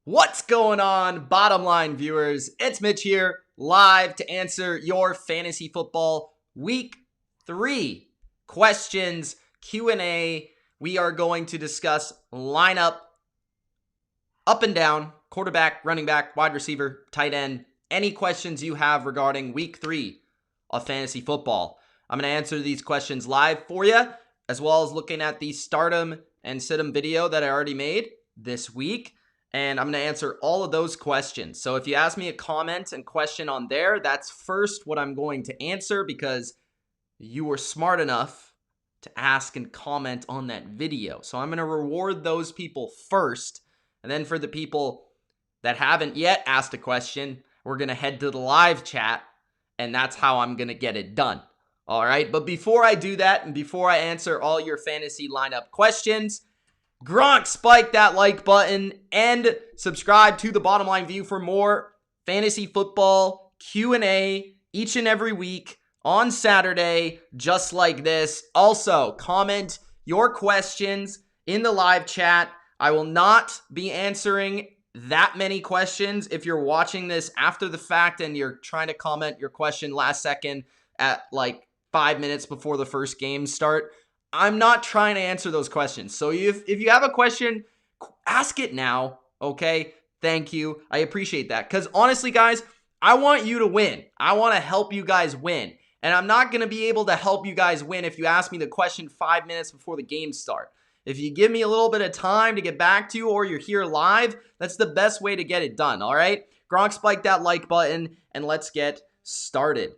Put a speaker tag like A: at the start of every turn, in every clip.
A: What's going on, bottom line viewers? It's Mitch here, live to answer your fantasy football week 3 questions, Q&A. We are going to discuss lineup, up and down, quarterback, running back, wide receiver, tight end, any questions you have regarding week 3 of fantasy football. I'm going to answer these questions live for you, as well as looking at the stardom and sit-em video that I already made this week. And I'm going to answer all of those questions. So if you ask me a comment and question on there, that's first what I'm going to answer because you were smart enough to ask and comment on that video. So I'm going to reward those people first. And then for the people that haven't yet asked a question, we're going to head to the live chat. And that's how I'm going to get it done. All right. But before I do that and before I answer all your fantasy lineup questions, Gronk, spike that like button and subscribe to The Bottom Line View for more fantasy football Q&A each and every week on Saturday, just like this. Also, comment your questions in the live chat. I will not be answering that many questions. If you're watching this after the fact and you're trying to comment your question last second at like 5 minutes before the first game start, I'm not trying to answer those questions. So if you have a question, ask it now, okay? Thank you. I appreciate that. Because honestly, guys, I want you to win. I want to help you guys win. And I'm not going to be able to help you guys win if you ask me the question 5 minutes before the game start. If you give me a little bit of time to get back to you or you're here live, that's the best way to get it done, all right? Gronk, spike that like button and let's get started.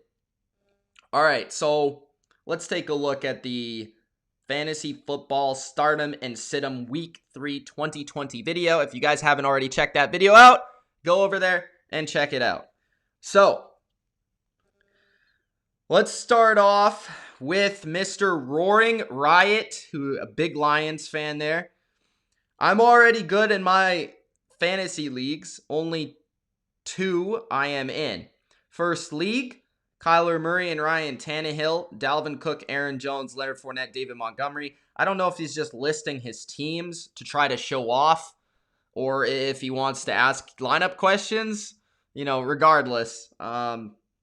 A: All right, so let's take a look at the Fantasy Football Stardom and Sitem Week 3 2020 video. If you guys haven't already checked that video out, go over there and check it out. So, let's start off with Mr. Roaring Riot, who a big Lions fan there. I'm already good in my fantasy leagues. Only 2 I am in. First league, Kyler Murray and Ryan Tannehill, Dalvin Cook, Aaron Jones, Leonard Fournette, David Montgomery. I don't know if he's just listing his teams to try to show off or if he wants to ask lineup questions. Regardless.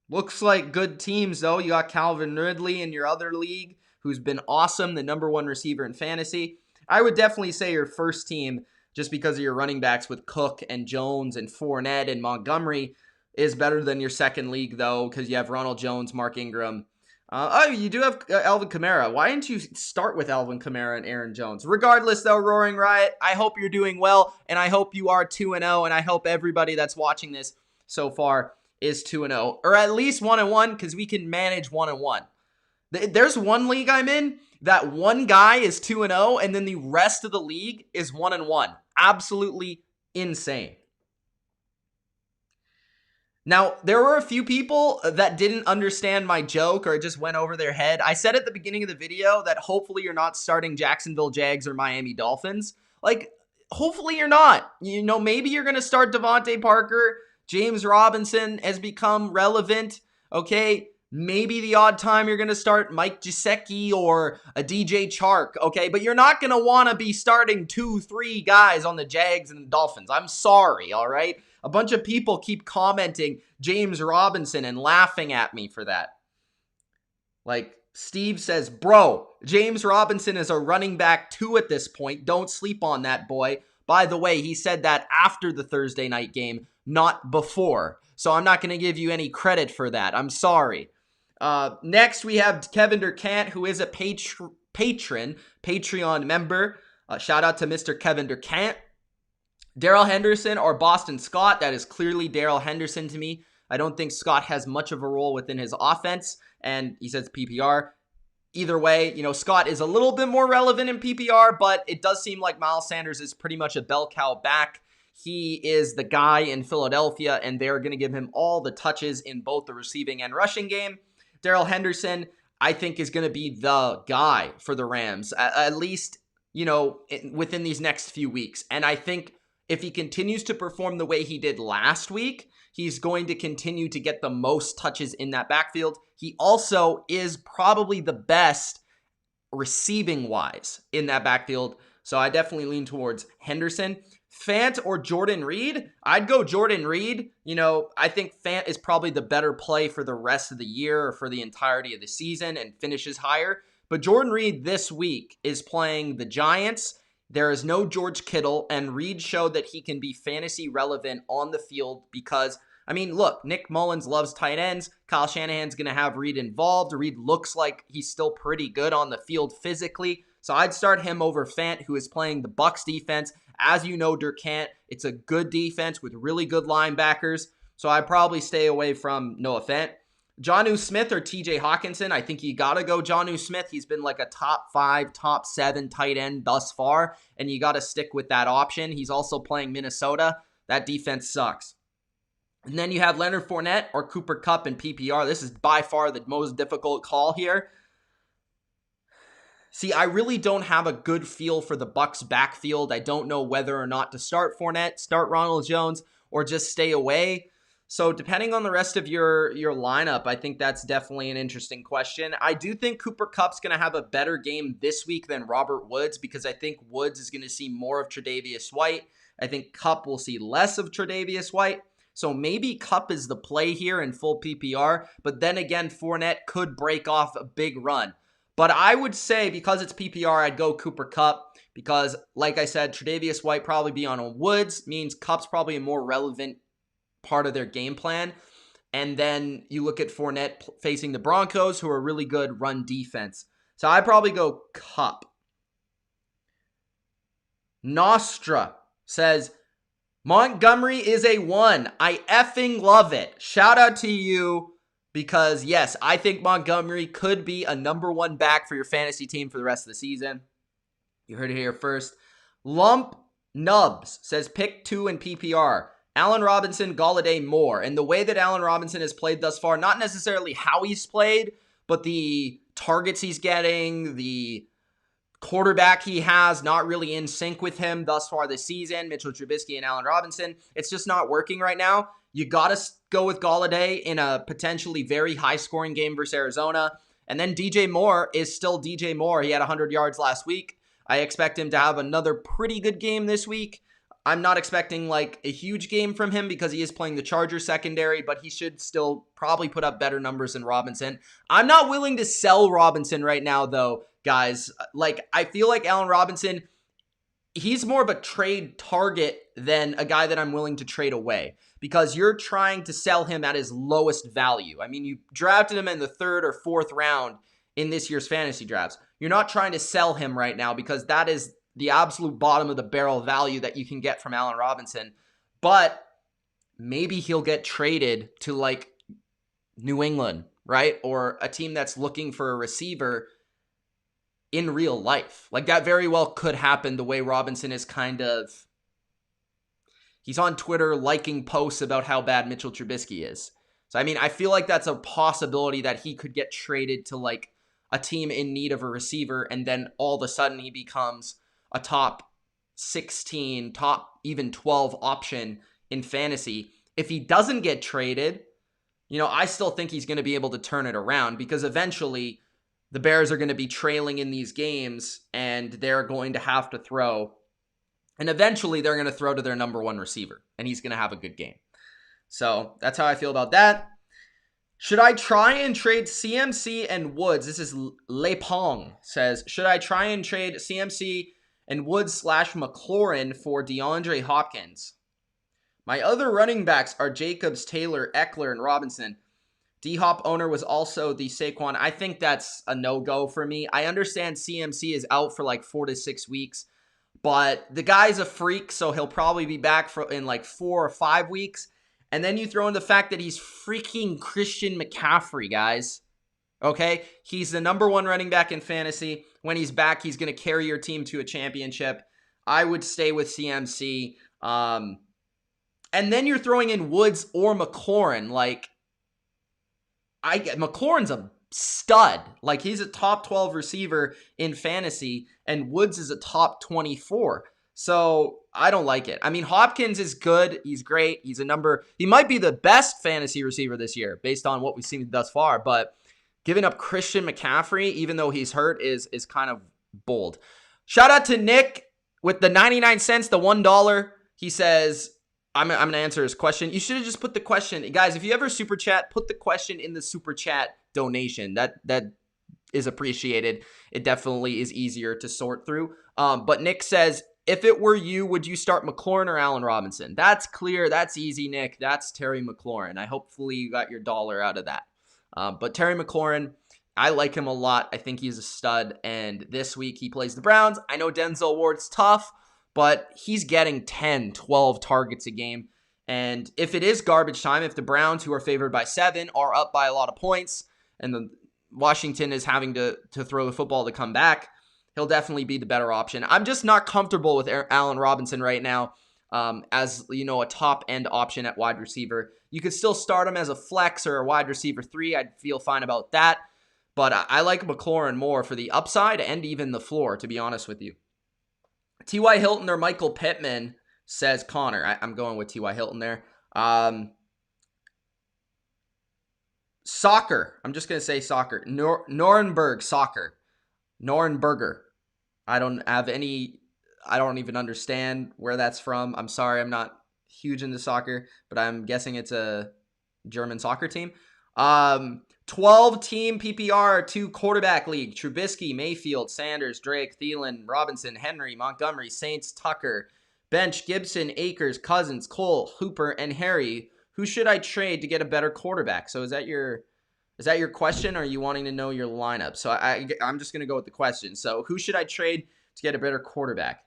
A: Looks like good teams, though. You got Calvin Ridley in your other league, who's been awesome, the #1 receiver in fantasy. I would definitely say your first team, just because of your running backs with Cook and Jones and Fournette and Montgomery, is better than your second league, though, because you have Ronald Jones, Mark Ingram. You do have Alvin Kamara. Why didn't you start with Alvin Kamara and Aaron Jones? Regardless, though, Roaring Riot, I hope you're doing well, and I hope you are 2-0, and I hope everybody that's watching this so far is 2-0, or at least 1-1, because we can manage 1-1. There's one league I'm in that one guy is 2-0, and then the rest of the league is 1-1. Absolutely insane. Now, there were a few people that didn't understand my joke or it just went over their head. I said at the beginning of the video that hopefully you're not starting Jacksonville Jags or Miami Dolphins. Hopefully you're not. Maybe you're going to start Devontae Parker. James Robinson has become relevant, okay? Maybe the odd time you're going to start Mike Gesicki or a DJ Chark, okay? But you're not going to want to be starting 2-3 guys on the Jags and the Dolphins. I'm sorry, all right? A bunch of people keep commenting James Robinson and laughing at me for that. Steve says, bro, James Robinson is a running back 2 at this point. Don't sleep on that boy. By the way, he said that after the Thursday night game, not before. So I'm not going to give you any credit for that. I'm sorry. Next, we have Kevin Durkant, who is a Patreon member. Shout out to Mr. Kevin Durkant. Darrell Henderson or Boston Scott. That is clearly Darrell Henderson to me. I don't think Scott has much of a role within his offense. And he says PPR. Either way, Scott is a little bit more relevant in PPR, but it does seem like Miles Sanders is pretty much a bell cow back. He is the guy in Philadelphia, and they're going to give him all the touches in both the receiving and rushing game. Darrell Henderson, I think, is going to be the guy for the Rams, at least, within these next few weeks. And I think if he continues to perform the way he did last week, he's going to continue to get the most touches in that backfield. He also is probably the best receiving-wise in that backfield. So I definitely lean towards Henderson. Fant or Jordan Reed? I'd go Jordan Reed. I think Fant is probably the better play for the rest of the year or for the entirety of the season and finishes higher. But Jordan Reed this week is playing the Giants. There is no George Kittle, and Reed showed that he can be fantasy relevant on the field because, look, Nick Mullins loves tight ends. Kyle Shanahan's going to have Reed involved. Reed looks like he's still pretty good on the field physically. So I'd start him over Fant, who is playing the Bucs defense. As you know, Durkant, it's a good defense with really good linebackers. So I'd probably stay away from Noah Fant. Jonnu Smith or TJ Hawkinson, I think you got to go Jonnu Smith. He's been like a top 5, top 7 tight end thus far, and you got to stick with that option. He's also playing Minnesota. That defense sucks. And then you have Leonard Fournette or Cooper Kupp in PPR. This is by far the most difficult call here. See, I really don't have a good feel for the Bucs backfield. I don't know whether or not to start Fournette, start Ronald Jones, or just stay away. So depending on the rest of your lineup, I think that's definitely an interesting question. I do think Cooper Kupp's going to have a better game this week than Robert Woods because I think Woods is going to see more of Tre'Davious White. I think Kupp will see less of Tre'Davious White. So maybe Kupp is the play here in full PPR, but then again, Fournette could break off a big run. But I would say because it's PPR, I'd go Cooper Kupp because, like I said, Tre'Davious White probably be on Woods, means Kupp's probably a more relevant part of their game plan. And then you look at Fournette facing the Broncos, who are really good run defense. So I'd probably go Kupp. Nostra says, Montgomery is a 1. I effing love it. Shout out to you because, yes, I think Montgomery could be a number 1 back for your fantasy team for the rest of the season. You heard it here first. Lump Nubs says pick 2 in PPR. Allen Robinson, Golladay, Moore. And the way that Allen Robinson has played thus far, not necessarily how he's played, but the targets he's getting, the quarterback he has, not really in sync with him thus far this season, Mitchell Trubisky and Allen Robinson. It's just not working right now. You got to go with Golladay in a potentially very high-scoring game versus Arizona. And then DJ Moore is still DJ Moore. He had 100 yards last week. I expect him to have another pretty good game this week. I'm not expecting like a huge game from him because he is playing the Chargers secondary, but he should still probably put up better numbers than Robinson. I'm not willing to sell Robinson right now, though, guys. Like, I feel like Allen Robinson, he's more of a trade target than a guy that I'm willing to trade away because you're trying to sell him at his lowest value. I mean, you drafted him in the 3rd or 4th round in this year's fantasy drafts. You're not trying to sell him right now because that is the absolute bottom of the barrel value that you can get from Allen Robinson. But maybe he'll get traded to like New England, right? Or a team that's looking for a receiver in real life. Like that very well could happen the way Robinson is he's on Twitter liking posts about how bad Mitchell Trubisky is. So, I feel like that's a possibility that he could get traded to like a team in need of a receiver. And then all of a sudden he becomes a top 16, top even 12 option in fantasy. If he doesn't get traded, I still think he's going to be able to turn it around because eventually the Bears are going to be trailing in these games and they're going to have to throw. And eventually they're going to throw to their number 1 receiver and he's going to have a good game. So that's how I feel about that. Should I try and trade CMC and Woods? This is Lepong says, should I try and trade CMC and Woods / McLaurin for DeAndre Hopkins? My other running backs are Jacobs, Taylor, Eckler, and Robinson. D-Hop owner was also the Saquon. I think that's a no-go for me. I understand CMC is out for like 4 to 6 weeks, but the guy's a freak, so he'll probably be back in like 4 or 5 weeks. And then you throw in the fact that he's freaking Christian McCaffrey, guys. Okay? He's the number 1 running back in fantasy. When he's back, he's going to carry your team to a championship. I would stay with CMC. And then you're throwing in Woods or McLaurin. Like, McLaurin's a stud. Like, he's a top 12 receiver in fantasy, and Woods is a top 24. So I don't like it. Hopkins is good. He's great. He might be the best fantasy receiver this year based on what we've seen thus far, but giving up Christian McCaffrey, even though he's hurt, is kind of bold. Shout out to Nick with the 99 cents, the $1. He says, I'm going to answer his question. You should have just put the question. Guys, if you ever super chat, put the question in the super chat donation. That is appreciated. It definitely is easier to sort through. But Nick says, if it were you, would you start McLaurin or Allen Robinson? That's clear. That's easy, Nick. That's Terry McLaurin. Hopefully you got your dollar out of that. But Terry McLaurin, I like him a lot. I think he's a stud. And this week he plays the Browns. I know Denzel Ward's tough, but he's getting 10, 12 targets a game. And if it is garbage time, if the Browns, who are favored by 7, are up by a lot of points, and the Washington is having to throw the football to come back, he'll definitely be the better option. I'm just not comfortable with Allen Robinson right now as, a top-end option at wide receiver. You could still start him as a flex or a wide receiver 3. I'd feel fine about that. But I like McLaurin more for the upside and even the floor, to be honest with you. T.Y. Hilton or Michael Pittman, says Connor. I'm going with T.Y. Hilton there. Soccer. I'm just going to say soccer. Nuremberg soccer. Nuremberger. I don't even understand where that's from. I'm sorry, I'm not huge into soccer, but I'm guessing it's a German soccer team. 12-team PPR, 2-quarterback league. Trubisky, Mayfield, Sanders, Drake, Thielen, Robinson, Henry, Montgomery, Saints, Tucker, bench, Gibson, Akers, Cousins, Cole, Hooper, and Harry. Who should I trade to get a better quarterback? So is that your question, or are you wanting to know your lineup? So I'm just going to go with the question. So who should I trade to get a better quarterback?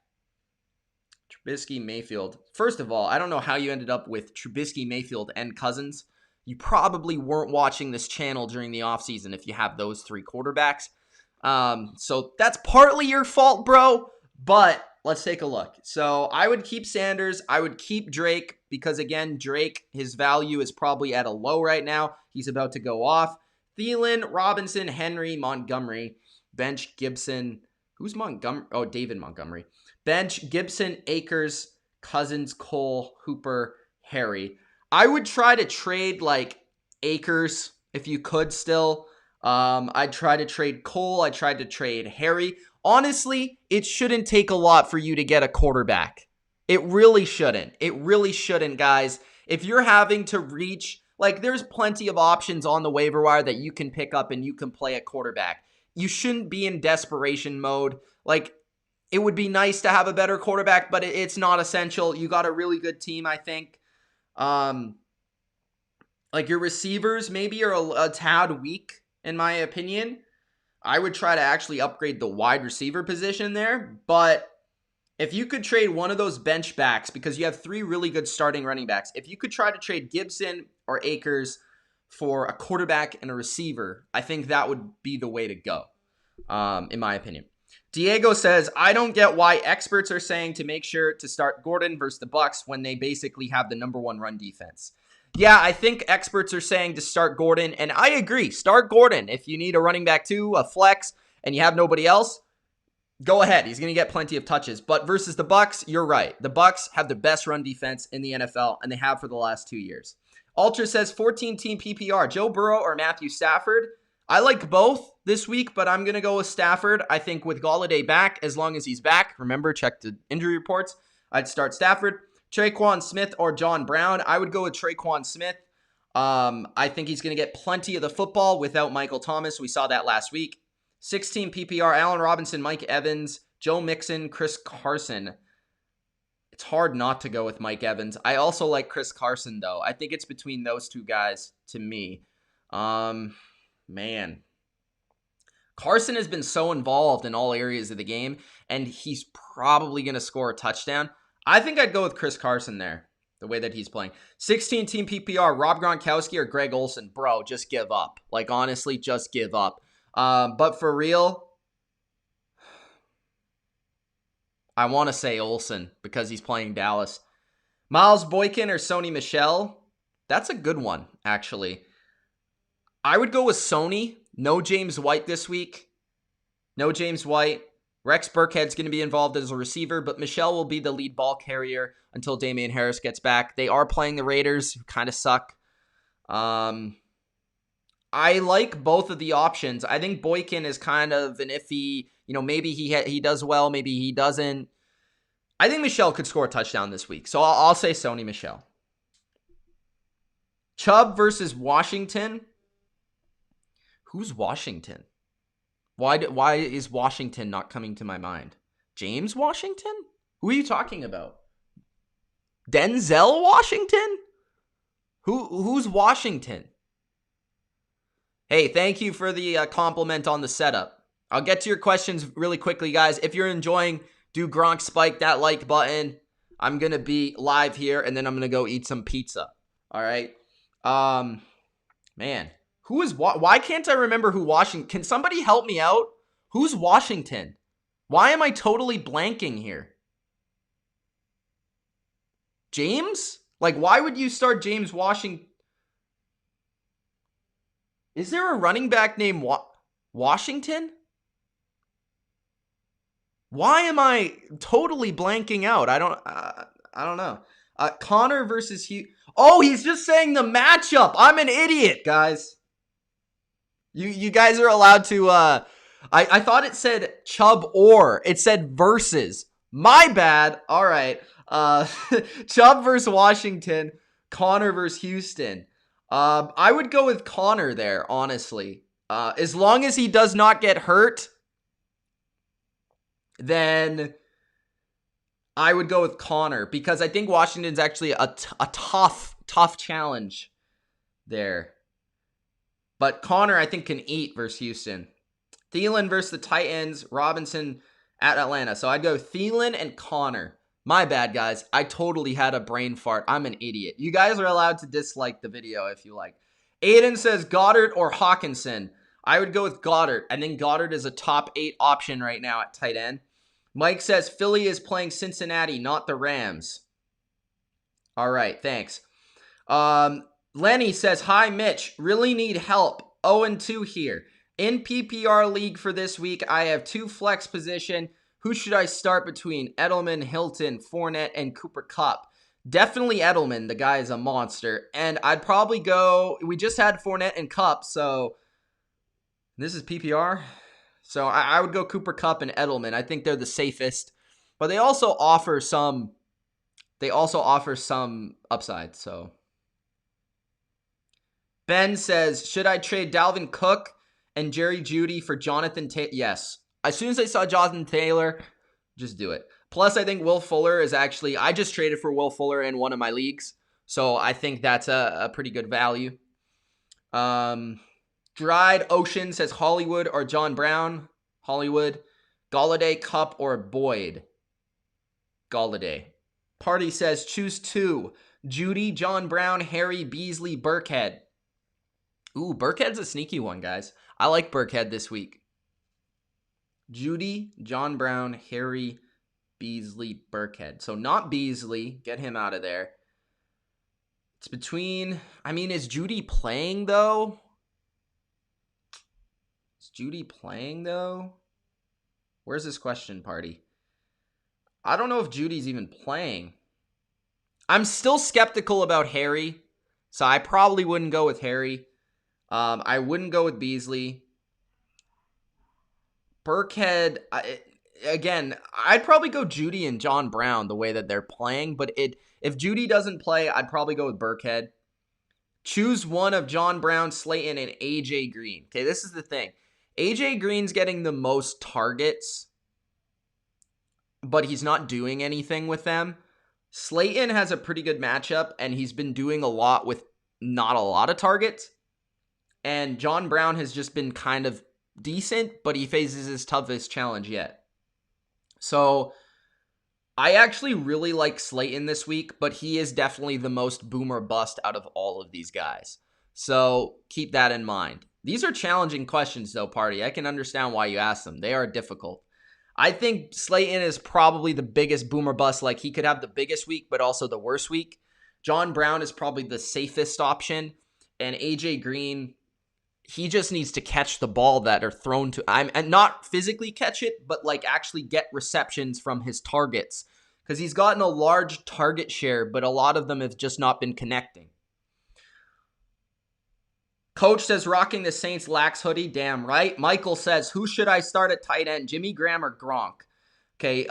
A: Trubisky, Mayfield. First of all, I don't know how you ended up with Trubisky, Mayfield, and Cousins. You probably weren't watching this channel during the offseason if you have those 3 quarterbacks. So that's partly your fault, bro. But let's take a look. So I would keep Sanders. I would keep Drake because, again, Drake, his value is probably at a low right now. He's about to go off. Thielen, Robinson, Henry, Montgomery. Bench, Gibson. Who's Montgomery? Oh, David Montgomery. Bench, Gibson, Akers, Cousins, Cole, Hooper, Harry. I would try to trade like Akers if you could still. I'd try to trade Cole. I tried to trade Harry. Honestly, it shouldn't take a lot for you to get a quarterback. It really shouldn't. It really shouldn't, guys. If you're having to reach, there's plenty of options on the waiver wire that you can pick up and you can play at quarterback. You shouldn't be in desperation mode. It would be nice to have a better quarterback, but it's not essential. You got a really good team, I think. Your receivers maybe are a tad weak, in my opinion. I would try to actually upgrade the wide receiver position there, but if you could trade one of those bench backs, because you have 3 really good starting running backs, if you could try to trade Gibson or Akers for a quarterback and a receiver, I think that would be the way to go, in my opinion. Diego says, I don't get why experts are saying to make sure to start Gordon versus the Bucs when they basically have the number 1 run defense. Yeah, I think experts are saying to start Gordon, and I agree. Start Gordon. If you need a running back 2, a flex, and you have nobody else, go ahead. He's going to get plenty of touches. But versus the Bucs, you're right. The Bucs have the best run defense in the NFL, and they have for the last 2 years. Ultra says 14-team PPR. Joe Burrow or Matthew Stafford? I like both this week, but I'm going to go with Stafford. I think with Golladay back, as long as he's back, remember, check the injury reports, I'd start Stafford. Traquan Smith or John Brown? I would go with Traquan Smith. I think he's going to get plenty of the football without Michael Thomas. We saw that last week. 16 PPR, Allen Robinson, Mike Evans, Joe Mixon, Chris Carson. It's hard not to go with Mike Evans. I also like Chris Carson, though. I think it's between those 2 guys to me. Man. Carson has been so involved in all areas of the game, and he's probably going to score a touchdown. I think I'd go with Chris Carson there, the way that he's playing. 16-team PPR, Rob Gronkowski or Greg Olsen. Bro, just give up. Honestly, just give up. But for real, I want to say Olsen because he's playing Dallas. Miles Boykin or Sony Michel? That's a good one, actually. I would go with Sony. No James White this week. No James White. Rex Burkhead's going to be involved as a receiver, but Michel will be the lead ball carrier until Damian Harris gets back. They are playing the Raiders, who kind of suck. I like both of the options. I think Boykin is kind of an iffy, maybe he does well, maybe he doesn't. I think Michel could score a touchdown this week, so I'll say Sony Michel. Chubb versus Washington. Who's Washington? Why is Washington not coming to my mind? James Washington? Who are you talking about? Denzel Washington? Who's Washington? Hey, thank you for the compliment on the setup. I'll get to your questions really quickly, guys. If you're enjoying, do Gronk spike that like button. I'm going to be live here, and then I'm going to go eat some pizza. All right? Man, why can't I remember who Washington? Can somebody help me out? Who's Washington? Why am I totally blanking here? James? Like, why would you start James Washington? Is there a running back named Washington? Why am I totally blanking out? I don't know. Connor versus Hugh. Oh, he's just saying the matchup. I'm an idiot, guys. You guys are allowed to. I thought it said Chubb or it said versus. My bad. All right. Chubb versus Washington. Connor versus Houston. I would go with Connor there, honestly. As long as he does not get hurt, then I would go with Connor because I think Washington's actually a tough challenge there. But Connor, I think, can eat versus Houston. Thielen versus the Titans. Robinson at Atlanta. So I'd go Thielen and Connor. My bad, guys. I totally had a brain fart. I'm an idiot. You guys are allowed to dislike the video if you like. Aiden says Goddard or Hawkinson. I would go with Goddard. I think Goddard is a top 8 option right now at tight end. Mike says Philly is playing Cincinnati, not the Rams. All right, thanks. Lenny says, hi, Mitch. Really need help. 0-2 here. In PPR league for this week, I have 2 flex position. Who should I start between Edelman, Hilton, Fournette, and Cooper Kupp? Definitely Edelman. The guy is a monster. And I'd probably go, we just had Fournette and Kupp, so this is PPR. So I would go Cooper Kupp and Edelman. I think they're the safest. But they also offer some upside, so. Ben says, should I trade Dalvin Cook and Jerry Jeudy for Jonathan Taylor? Yes. As soon as I saw Jonathan Taylor, just do it. Plus, I think Will Fuller is actually, I just traded for Will Fuller in one of my leagues. So I think that's a pretty good value. Dried Ocean says Hollywood or John Brown. Hollywood. Galladay, Kupp, or Boyd. Galladay. Party says choose 2. Judy, John Brown, Harry, Beasley, Burkhead. Ooh, Burkhead's a sneaky one, guys. I like Burkhead this week. Judy, John Brown, Harry, Beasley, Burkhead. So not Beasley. Get him out of there. It's between... I mean, is Judy playing, though? Is Judy playing, though? Where's this question, Party? I don't know if Judy's even playing. I'm still skeptical about Harry, so I probably wouldn't go with Harry. I wouldn't go with Beasley. Burkhead, again, I'd probably go Judy and John Brown the way that they're playing, but if Judy doesn't play, I'd probably go with Burkhead. Choose one of John Brown, Slayton, and AJ Green. Okay, this is the thing. AJ Green's getting the most targets, but he's not doing anything with them. Slayton has a pretty good matchup, and he's been doing a lot with not a lot of targets. And John Brown has just been kind of decent, but he faces his toughest challenge yet. So I actually really like Slayton this week, but he is definitely the most boom or bust out of all of these guys. So keep that in mind. These are challenging questions, though, Party. I can understand why you ask them. They are difficult. I think Slayton is probably the biggest boom or bust. Like, he could have the biggest week, but also the worst week. John Brown is probably the safest option. And AJ Green, he just needs to catch the ball that are thrown to him. And not physically catch it, but like actually get receptions from his targets. Because he's gotten a large target share, but a lot of them have just not been connecting. Coach says rocking the Saints lax hoodie. Damn right. Michael says, who should I start at tight end? Jimmy Graham or Gronk? Okay,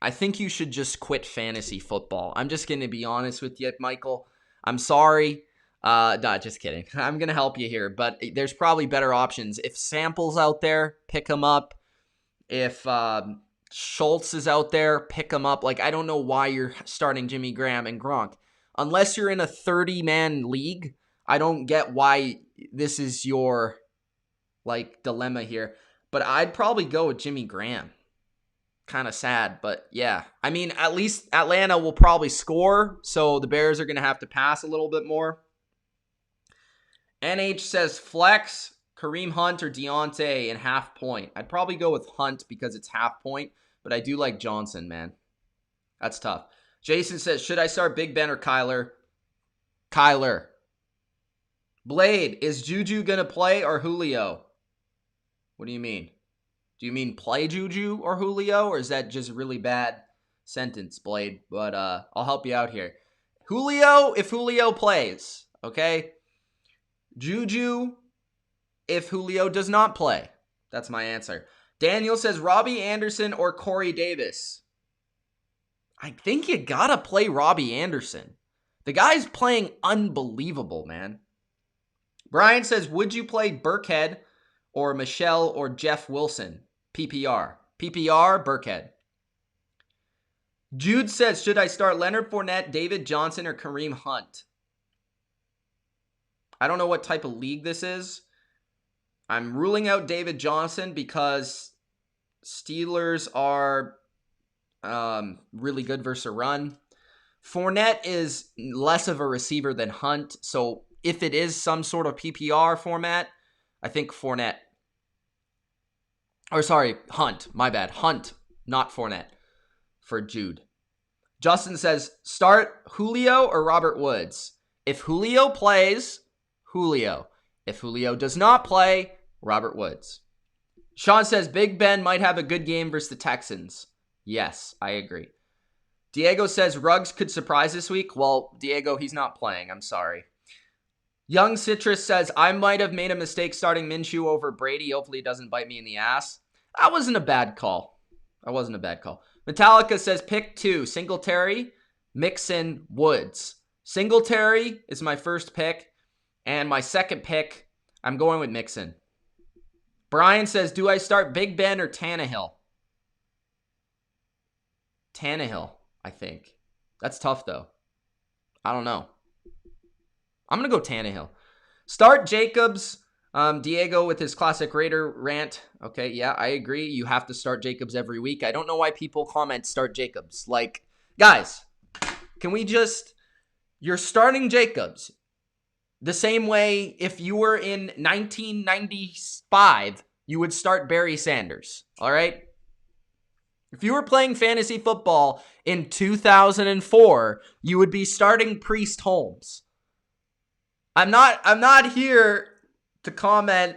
A: I think you should just quit fantasy football. I'm just going to be honest with you, Michael. I'm sorry. No, just kidding. I'm going to help you here, but there's probably better options. If Sample's out there, pick him up. If Schultz is out there, pick him up. Like, I don't know why you're starting Jimmy Graham and Gronk. Unless you're in a 30-man league, I don't get why this is your, like, dilemma here. But I'd probably go with Jimmy Graham. Kind of sad, but yeah. I mean, at least Atlanta will probably score, so the Bears are going to have to pass a little bit more. NH says flex, Kareem Hunt or Deontay in half point. I'd probably go with Hunt because it's half point, but I do like Johnson, man. That's tough. Jason says, should I start Big Ben or Kyler? Kyler. Blade, is Juju going to play or Julio? What do you mean? Do you mean play Juju or Julio, or is that just a really bad sentence, Blade? But I'll help you out here. Julio, if Julio plays, okay? Juju, if Julio does not play. That's my answer. Daniel says Robbie Anderson or Corey Davis. I think you gotta play Robbie Anderson. The guy's playing unbelievable, man. Brian says, would you play Burkhead or Michelle or Jeff Wilson? PPR. PPR, Burkhead. Jude says, should I start Leonard Fournette, David Johnson, or Kareem Hunt? I don't know what type of league this is. I'm ruling out David Johnson because Steelers are really good versus a run. Fournette is less of a receiver than Hunt, so if it is some sort of PPR format, I think Fournette. Or sorry, Hunt. My bad. Hunt, not Fournette for Jude. Justin says, start Julio or Robert Woods. If Julio plays, Julio. If Julio does not play, Robert Woods. Sean says, Big Ben might have a good game versus the Texans. Yes, I agree. Diego says, Ruggs could surprise this week. Well, Diego, he's not playing. I'm sorry. Young Citrus says, I might have made a mistake starting Minshew over Brady. Hopefully it doesn't bite me in the ass. That wasn't a bad call. Metallica says, pick 2. Singletary, Mixon, Woods. Singletary is my first pick. And my second pick, I'm going with Mixon. Brian says, do I start Big Ben or Tannehill? Tannehill, I think. That's tough, though. I don't know. I'm going to go Tannehill. Start Jacobs. Diego with his classic Raider rant. Okay, yeah, I agree. You have to start Jacobs every week. I don't know why people comment start Jacobs. Like, guys, can we just... You're starting Jacobs. The same way if you were in 1995, you would start Barry Sanders. All right? If you were playing fantasy football in 2004, you would be starting Priest Holmes. I'm not here to comment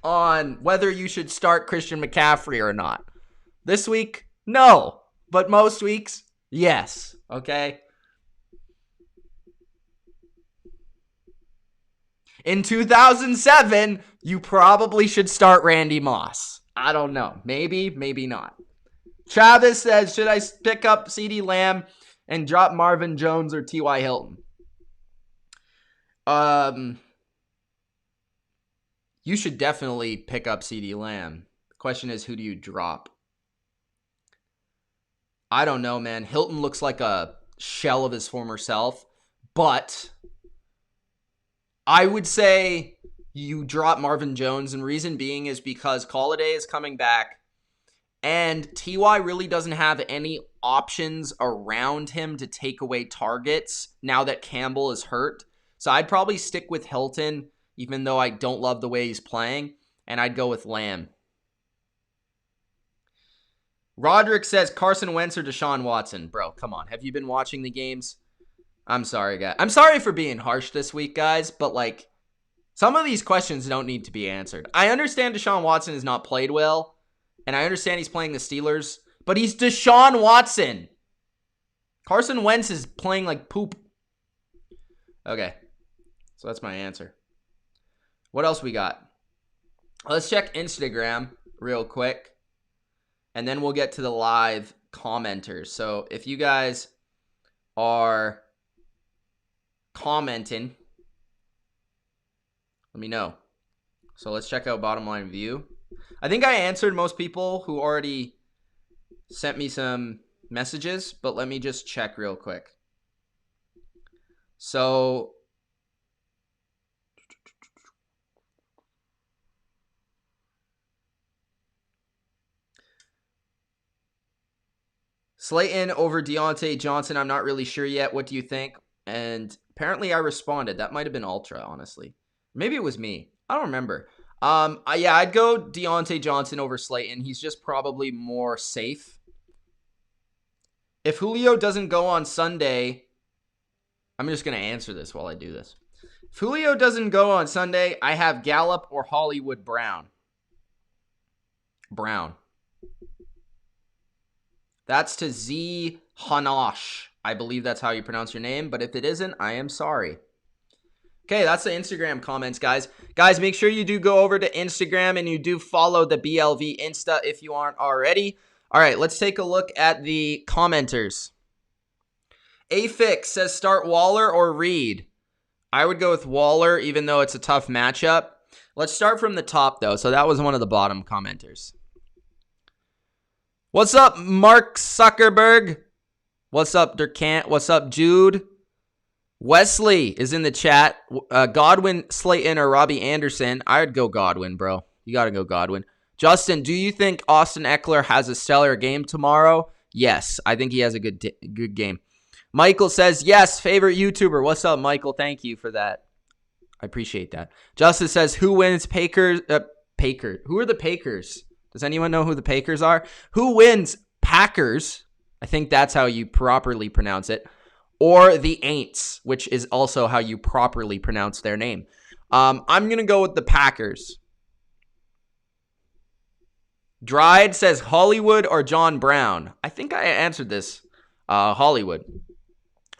A: on whether you should start Christian McCaffrey or not. This week, no. But most weeks, yes. Okay? In 2007, you probably should start Randy Moss. I don't know. Maybe, maybe not. Travis says, should I pick up CeeDee Lamb and drop Marvin Jones or T.Y. Hilton? You should definitely pick up CeeDee Lamb. The question is, who do you drop? I don't know, man. Hilton looks like a shell of his former self, but I would say you drop Marvin Jones, and reason being is because Golladay is coming back, and T.Y. really doesn't have any options around him to take away targets now that Campbell is hurt. So I'd probably stick with Hilton, even though I don't love the way he's playing, and I'd go with Lamb. Roderick says Carson Wentz or Deshaun Watson. Bro, come on. Have you been watching the games? I'm sorry, guys. I'm sorry for being harsh this week, guys, but like, some of these questions don't need to be answered. I understand Deshaun Watson has not played well, and I understand he's playing the Steelers, but he's Deshaun Watson. Carson Wentz is playing like poop. Okay, so that's my answer. What else we got? Let's check Instagram real quick, and then we'll get to the live commenters. So if you guys are commenting, let me know. So let's check out Bottom Line View. I think I answered most people who already sent me some messages, but let me just check real quick. So Slayton over Deontay Johnson. I'm not really sure yet. What do you think? And apparently I responded. That might have been Ultra, honestly. Maybe it was me. I don't remember. Yeah, I'd go Deontay Johnson over Slayton. He's just probably more safe. If Julio doesn't go on Sunday, I'm just going to answer this while I do this. If Julio doesn't go on Sunday, I have Gallup or Hollywood Brown. That's to Z Hanosh. I believe that's how you pronounce your name, but if it isn't, I am sorry. Okay, that's the Instagram comments, guys. Guys, make sure you do go over to Instagram and you do follow the BLV Insta if you aren't already. All right, let's take a look at the commenters. Afix says start Waller or Reed. I would go with Waller, even though it's a tough matchup. Let's start from the top, though. So that was one of the bottom commenters. What's up, Mark Zuckerberg? What's up, Durkant? What's up, Jude? Wesley is in the chat. Godwin, Slayton, or Robbie Anderson. I'd go Godwin, bro. You got to go Godwin. Justin, do you think Austin Eckler has a stellar game tomorrow? Yes, I think he has a good game. Michael says, yes, favorite YouTuber. What's up, Michael? Thank you for that. I appreciate that. Justin says, who wins Pakers? Who are the Pakers? Does anyone know who the Pakers are? Who wins Packers? I think that's how you properly pronounce it. Or the Aints, which is also how you properly pronounce their name. I'm going to go with the Packers. Dried says Hollywood or John Brown. I think I answered this. Hollywood.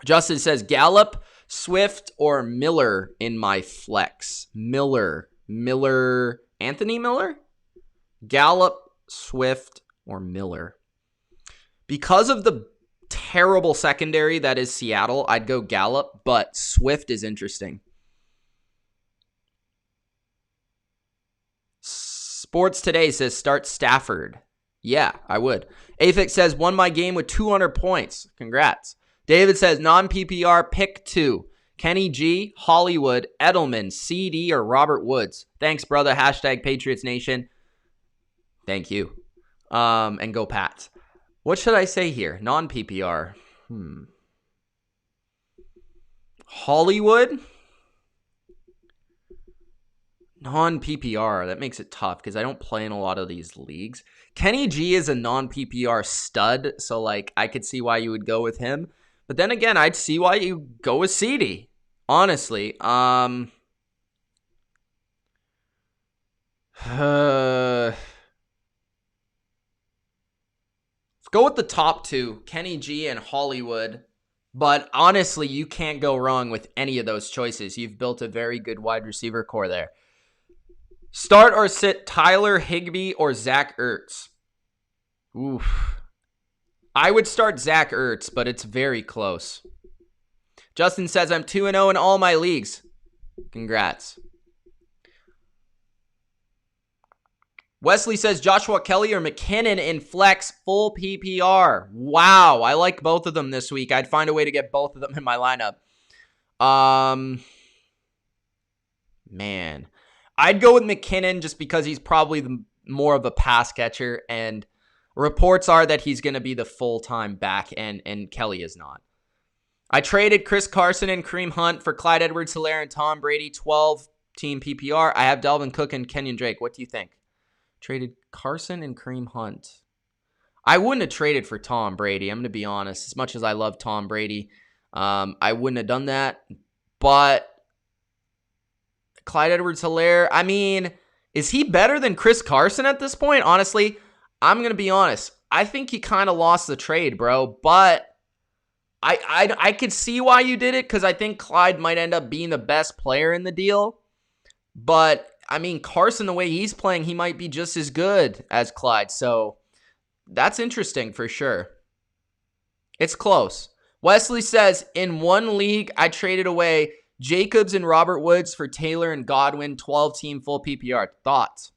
A: Justin says Gallup, Swift, or Miller in my flex. Miller. Anthony Miller? Gallup, Swift, or Miller. Because of the terrible secondary that is Seattle, I'd go Gallup, but Swift is interesting. Sports Today says start Stafford. Yeah, I would. Afix says won my game with 200 points. Congrats. David says non-PPR pick 2. Kenny G, Hollywood, Edelman, CD, or Robert Woods. Thanks, brother. Hashtag Patriots Nation. Thank you. And go Pats. What should I say here? Non-PPR. Hollywood? Non-PPR. That makes it tough because I don't play in a lot of these leagues. Kenny G is a non-PPR stud, so like I could see why you would go with him. But then again, I'd see why you go with CD. Honestly. Let's go with the top 2, Kenny G and Hollywood. But honestly, you can't go wrong with any of those choices. You've built a very good wide receiver core there. Start or sit Tyler Higbee or Zach Ertz? Oof. I would start Zach Ertz, but it's very close. Justin says, I'm 2-0 in all my leagues. Congrats. Wesley says, Joshua Kelly or McKinnon in flex full PPR. Wow, I like both of them this week. I'd find a way to get both of them in my lineup. Man. I'd go with McKinnon just because he's probably more of a pass catcher, and reports are that he's going to be the full-time back, and Kelly is not. I traded Chris Carson and Kareem Hunt for Clyde Edwards-Helaire and Tom Brady, 12-team PPR. I have Dalvin Cook and Kenyon Drake. What do you think? Traded Carson and Kareem Hunt. I wouldn't have traded for Tom Brady. I'm going to be honest. As much as I love Tom Brady, I wouldn't have done that. But Clyde Edwards-Helaire, I mean, is he better than Chris Carson at this point? Honestly, I'm going to be honest. I think he kind of lost the trade, bro. But I could see why you did it because I think Clyde might end up being the best player in the deal. But, I mean, Carson, the way he's playing, he might be just as good as Clyde. So, that's interesting for sure. It's close. Wesley says, in one league, I traded away Jacobs and Robert Woods for Taylor and Godwin, 12-team full PPR. Thoughts?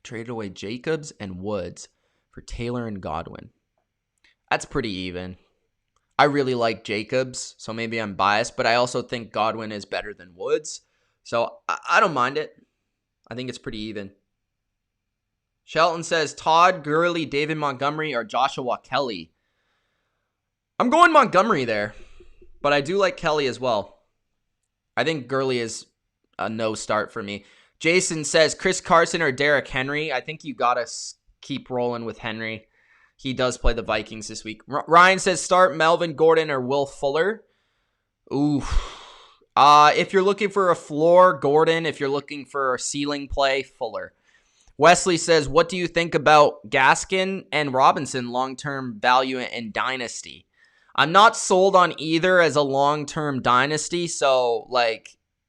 A: Traded away Jacobs and Woods for Taylor and Godwin. That's pretty even. I really like Jacobs, so maybe I'm biased, but I also think Godwin is better than Woods. So I don't mind it. I think it's pretty even. Shelton says, Todd Gurley, David Montgomery, or Joshua Kelly. I'm going Montgomery there, but I do like Kelly as well. I think Gurley is a no start for me. Jason says, Chris Carson or Derrick Henry. I think you got to keep rolling with Henry. He does play the Vikings this week. Ryan says, start Melvin Gordon or Will Fuller. Ooh. If you're looking for a floor, Gordon. If you're looking for a ceiling play, Fuller. Wesley says, what do you think about Gaskin and Robinson long-term value in Dynasty? I'm not sold on either as a long-term Dynasty, so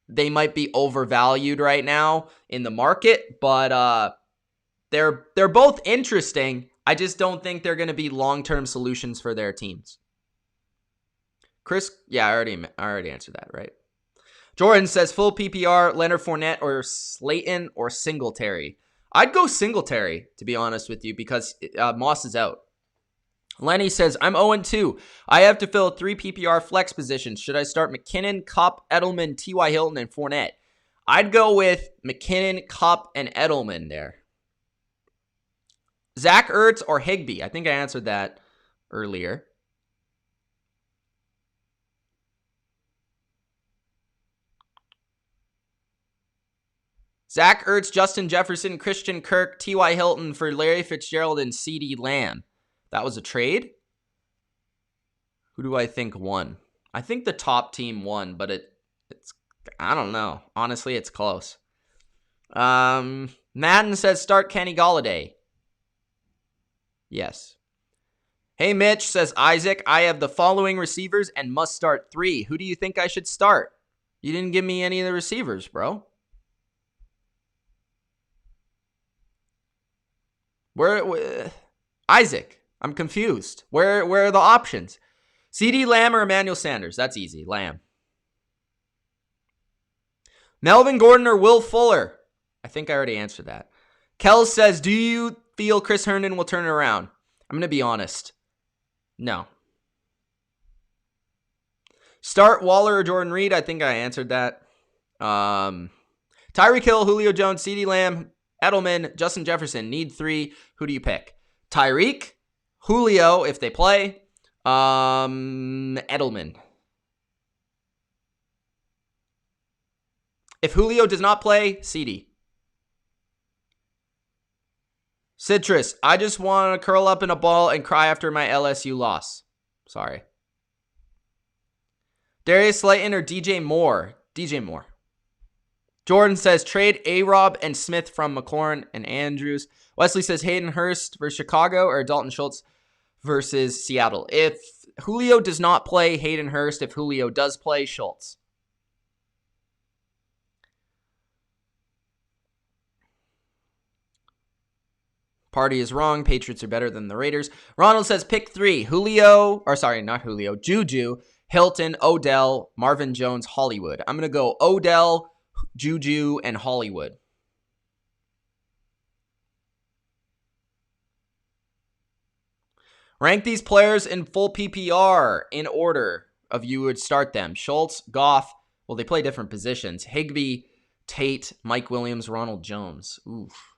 A: they might be overvalued right now in the market, but they're both interesting. I just don't think they're going to be long-term solutions for their teams. Chris, yeah, I already answered that, right? Jordan says, full PPR, Leonard Fournette or Slayton or Singletary. I'd go Singletary, to be honest with you, because Moss is out. Lenny says, I'm 0-2. I have to fill 3 PPR flex positions. Should I start McKinnon, Kupp, Edelman, T.Y. Hilton, and Fournette? I'd go with McKinnon, Kupp, and Edelman there. Zach Ertz or Higbee? I think I answered that earlier. Zach Ertz, Justin Jefferson, Christian Kirk, T.Y. Hilton for Larry Fitzgerald and CeeDee Lamb. That was a trade? Who do I think won? I think the top team won, but it's I don't know. Honestly, it's close. Madden says start Kenny Golladay. Yes. Hey, Mitch, says Isaac, I have the following receivers and must start 3. Who do you think I should start? You didn't give me any of the receivers, bro. Where Isaac, I'm confused. Where are the options? CeeDee Lamb or Emmanuel Sanders? That's easy. Lamb. Melvin Gordon or Will Fuller? I think I already answered that. Kel says, do you feel Chris Herndon will turn it around? I'm going to be honest. No. Start Waller or Jordan Reed? I think I answered that. Tyreek Hill, Julio Jones, CeeDee Lamb, Edelman, Justin Jefferson. Need 3. Who do you pick? Tyreek, Julio, if they play. Edelman. If Julio does not play, CeeDee. Citrus, I just want to curl up in a ball and cry after my LSU loss. Sorry. Darius Slayton or DJ Moore? DJ Moore. Jordan says trade A-Rob and Smith from McLaurin and Andrews. Wesley says Hayden Hurst versus Chicago or Dalton Schultz versus Seattle. If Julio does not play, Hayden Hurst. If Julio does play, Schultz. Party is wrong. Patriots are better than the Raiders. Ronald says pick 3. Juju, Hilton, Odell, Marvin Jones, Hollywood. I'm going to go Odell, Juju, and Hollywood. Rank these players in full PPR in order of you would start them. Schultz, Goff. Well, they play different positions. Higbee, Tate, Mike Williams, Ronald Jones. Oof.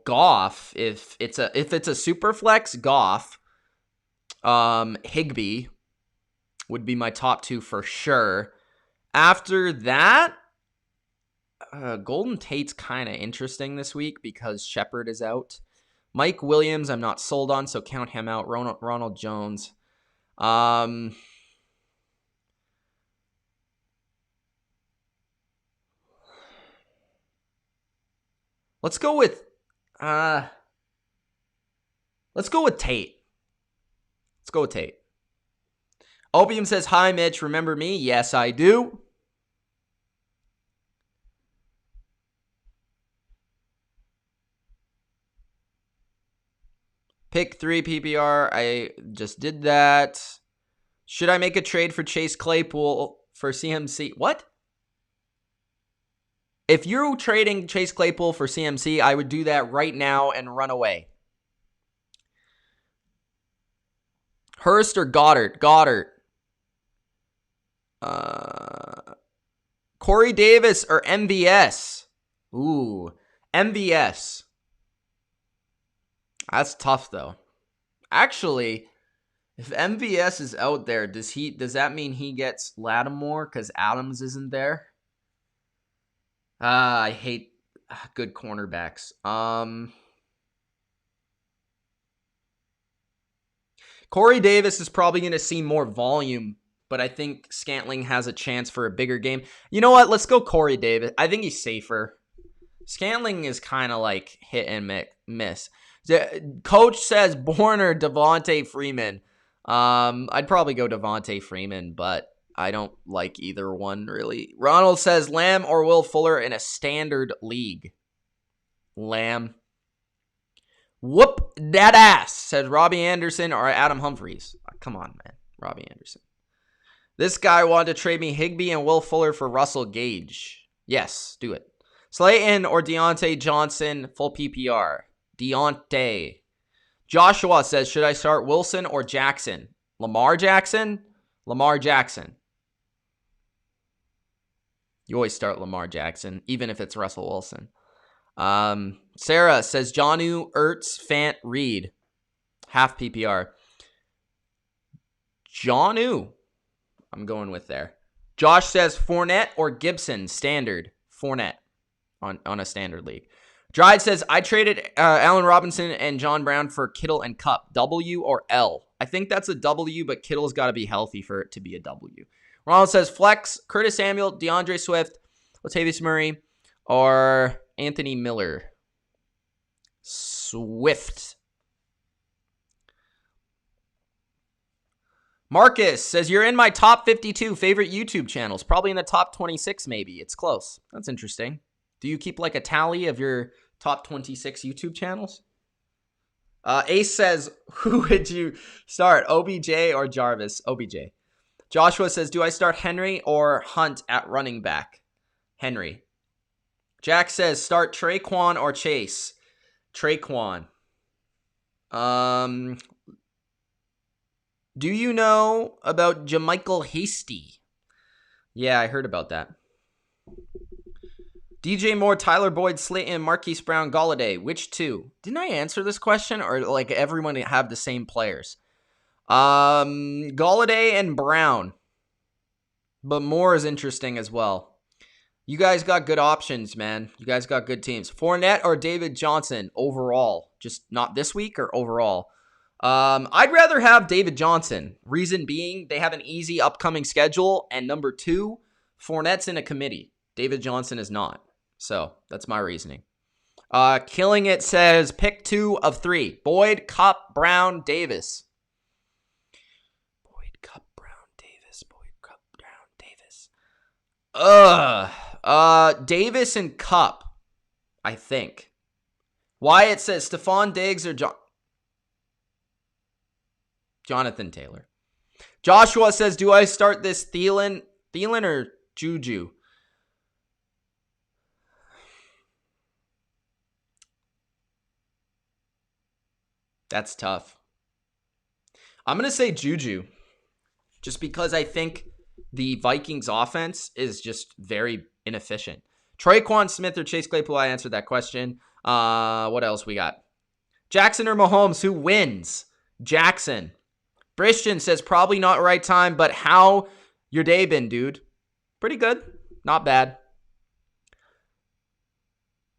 A: Goff. If it's a super flex, Goff. Higbee would be my top 2 for sure. After that, Golden Tate's kind of interesting this week because Shepard is out. Mike Williams, I'm not sold on, so count him out. Ronald Jones. Let's go with Tate. Let's go with Tate. Opium says, hi, Mitch. Remember me? Yes, I do. Pick 3 PPR. I just did that. Should I make a trade for Chase Claypool for CMC? What? If you're trading Chase Claypool for CMC, I would do that right now and run away. Hurst or Goddard? Goddard. Corey Davis or MVS? Ooh, MVS. That's tough though. Actually, if MVS is out there, does that mean he gets Lattimore because Adams isn't there? I hate good cornerbacks. Corey Davis is probably going to see more volume, but I think Scantling has a chance for a bigger game. You know what? Let's go Corey Davis. I think he's safer. Scantling is kind of like hit and miss. Coach says Bourne or Devontae Freeman. I'd probably go Devontae Freeman, but I don't like either one really. Ronald says Lamb or Will Fuller in a standard league. Lamb. Whoop that ass, says Robbie Anderson or Adam Humphries. Come on, man. Robbie Anderson. This guy wanted to trade me Higbee and Will Fuller for Russell Gage. Yes, do it. Slayton or Deontay Johnson, full PPR. Deontay. Joshua says, should I start Wilson or Jackson? Lamar Jackson? Lamar Jackson. You always start Lamar Jackson, even if it's Russell Wilson. Sarah says, Jonnu, Ertz, Fant, Reed. Half PPR. Jonnu. I'm going with there. Josh says, Fournette or Gibson, standard. Fournette on a standard league. Dryde says, I traded Allen Robinson and John Brown for Kittle and Kupp. W or L? I think that's a W, but Kittle's got to be healthy for it to be a W. Ronald says, flex, Curtis Samuel, DeAndre Swift, Latavius Murray, or Anthony Miller. Swift. Marcus says, you're in my top 52 favorite YouTube channels. Probably in the top 26, maybe. It's close. That's interesting. Do you keep like a tally of your top 26 YouTube channels? Ace says, who would you start, OBJ or Jarvis? OBJ. Joshua says, do I start Henry or Hunt at running back? Henry. Jack says, start Traquan or Chase? Traquan. Do you know about JaMychal Hasty? Yeah, I heard about that. DJ Moore, Tyler Boyd, Slayton, Marquise Brown, Golladay. Which two? Didn't I answer this question? Or like everyone have the same players? Golladay and Brown. But Moore is interesting as well. You guys got good options, man. You guys got good teams. Fournette or David Johnson overall? Just not this week or overall? I'd rather have David Johnson. Reason being, they have an easy upcoming schedule. And number 2, Fournette's in a committee. David Johnson is not. So that's my reasoning. Killing It says pick 2 of 3. Boyd, Kupp, Brown, Davis. Boyd, Kupp, Brown, Davis. Boyd, Kupp, Brown, Davis. Davis and Kupp, I think. Wyatt says Stephon Diggs or Jonathan Taylor. Joshua says, do I start this Thielen or Juju? That's tough. I'm going to say Juju. Just because I think the Vikings offense is just very inefficient. Traquan Smith or Chase Claypool, I answered that question. What else we got? Jackson or Mahomes, who wins? Jackson. Christian says probably not right time, but how your day been, dude? Pretty good. Not bad.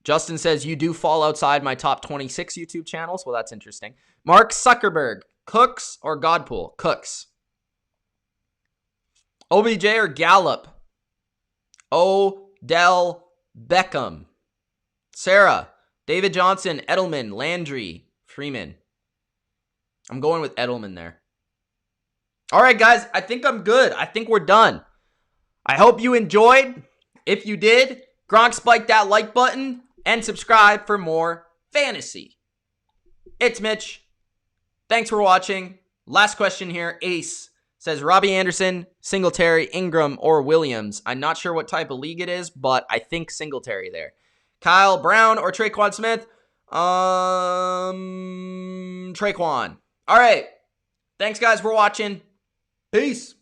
A: Justin says, you do fall outside my top 26 YouTube channels. Well, that's interesting. Mark Zuckerberg, Cooks or Godpool? Cooks. OBJ or Gallup? Odell Beckham. Sarah, David Johnson, Edelman, Landry, Freeman. I'm going with Edelman there. All right, guys, I think I'm good. I think we're done. I hope you enjoyed. If you did, Gronk spike that like button and subscribe for more fantasy. It's Mitch. Thanks for watching. Last question here. Ace says Robbie Anderson, Singletary, Ingram, or Williams. I'm not sure what type of league it is, but I think Singletary there. Kyle Brown or Traquan Smith? Traquan. All right. Thanks, guys, for watching. Peace.